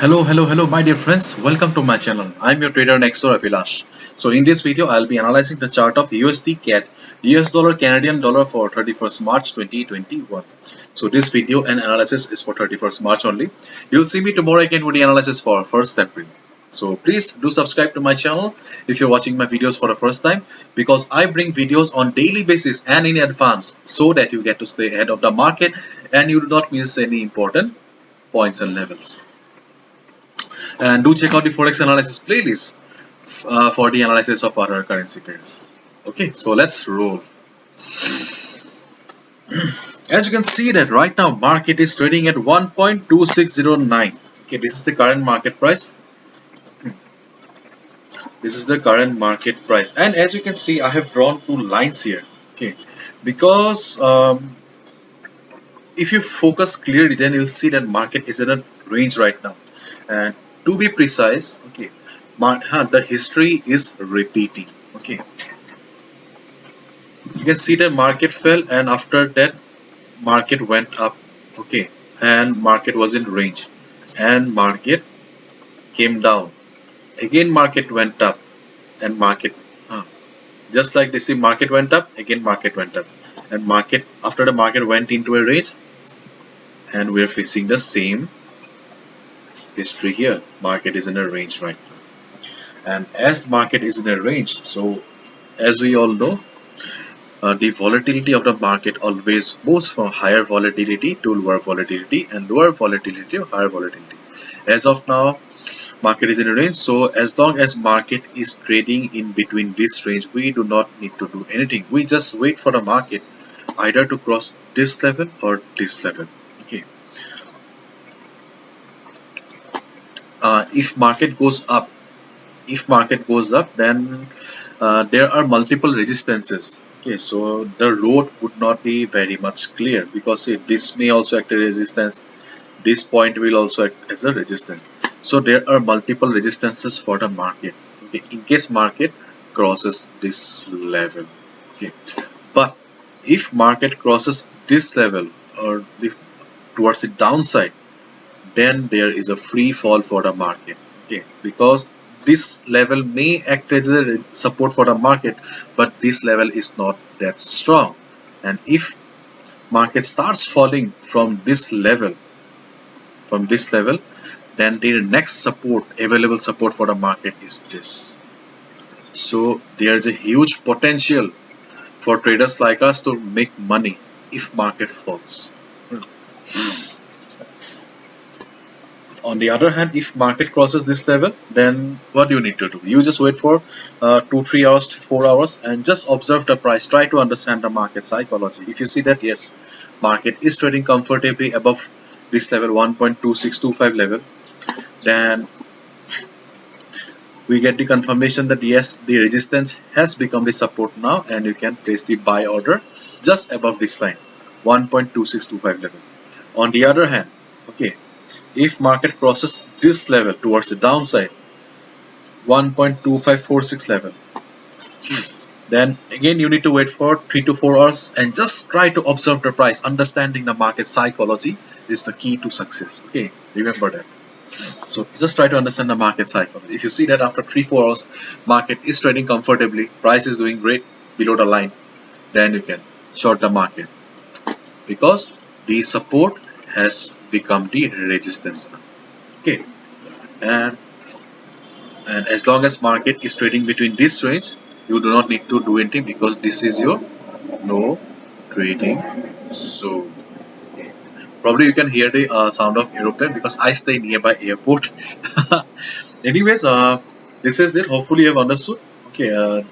Hello, my dear friends. Welcome to my channel. I'm your trader next door, Avilash. So in this video, I'll be analyzing the chart of USD CAD, US dollar, Canadian dollar for 31st March 2021. So this video and analysis is for 31st March only. You'll see me tomorrow again with the analysis for 1st April. So please do subscribe to my channel if you're watching my videos for the first time, because I bring videos on daily basis and in advance so that you get to stay ahead of the market and you do not miss any important points and levels. And do check out the Forex analysis playlist for the analysis of other currency pairs. Okay, so let's roll. As you can see that right now market is trading at 1.2609. Okay, this is the current market price. This is the current market price, and as you can see, I have drawn two lines here. Okay, because if you focus clearly, then you'll see that market is in a range right now. And to be precise, okay, the history is repeating. Okay, you can see that market fell, and after that market went up. Okay, and market was in range, and market came down again, market went up, and market just like this, see, market went up again, market went up, and market, after the market went into a range, and we are facing the same history here. Market is in a range right now, and as market is in a range, so as we all know, the volatility of the market always moves from higher volatility to lower volatility, and lower volatility to higher volatility. As of now, market is in a range, so as long as market is trading in between this range, we do not need to do anything. We just wait for the market either to cross this level or this level. Okay, if market goes up, then there are multiple resistances. Okay, so the road would not be very much clear, because see, this may also act as resistance, this point will also act as a resistance. So there are multiple resistances for the market, okay, in case market crosses this level. Okay, but if market crosses this level, or if towards the downside, then there is a free fall for the market. Okay, because this level may act as a support for the market, but this level is not that strong, and if market starts falling from this level, then the next support, available support for the market, is this. So there is a huge potential for traders like us to make money if market falls. On the other hand, if market crosses this level, then what do you need to do? You just wait for 2-3 hours to 4 hours and just observe the price. Try to understand the market psychology. If you see that yes, market is trading comfortably above this level, 1.2625 level, then we get the confirmation that yes, the resistance has become the support now, and you can place the buy order just above this line, 1.2625 level. On the other hand, okay, if market crosses this level towards the downside, 1.2546 level, then again you need to wait for 3 to 4 hours and just try to observe the price. Understanding the market psychology is the key to success. Okay, remember that. So just try to understand the market psychology. If you see that after 3-4 hours market is trading comfortably, price is doing great below the line, then you can short the market, because the support has become the resistance now. Okay, and as long as market is trading between this range, you do not need to do anything, because this is your no trading zone. Probably you can hear the sound of aeroplane, because I stay nearby airport. Anyways, this is it. Hopefully you have understood. Okay,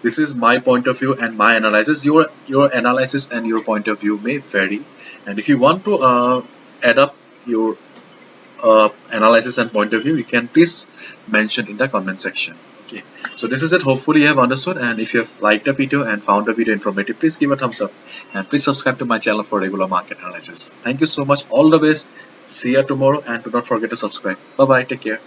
this is my point of view and my analysis. Your analysis and your point of view may vary, and if you want to add up your analysis and point of view, you can please mention in the comment section. Okay, so this is it. Hopefully you have understood, and if you have liked the video and found the video informative, please give a thumbs up, and please subscribe to my channel for regular market analysis. Thank you so much. All the best. See you tomorrow, and do not forget to subscribe. Bye bye. Take care.